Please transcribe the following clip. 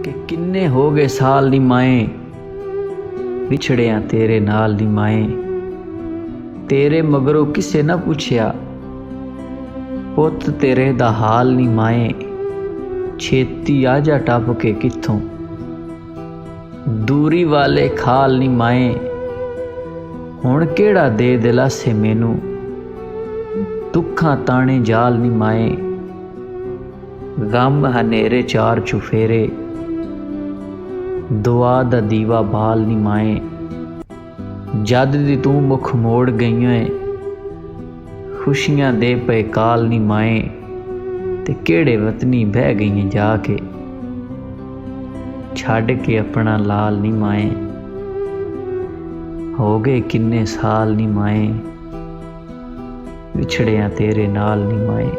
कि किन्ने हो गए साल नी माए विछड़िया तेरे नाल नी माए। तेरे मगरों किसे ना पुछया पुत तेरे दा हाल नी माए। छेती आजा टप के कित्थों दूरी वाले खाल नी माए। हुण केड़ा दे दिलासे मैनू दुखां ताने जाल नी माए। गम हनेरे चार चुफेरे दुआ दा दीवा बाल नी माए। जद दी तू मुख मोड़ गई है खुशियां दे पे काल नी माए। ते केड़े वतनी बह गई जाके छड़ के अपना लाल नी माए। हो गए किन्ने साल नी माए विछड़िया तेरे नाल नी माए।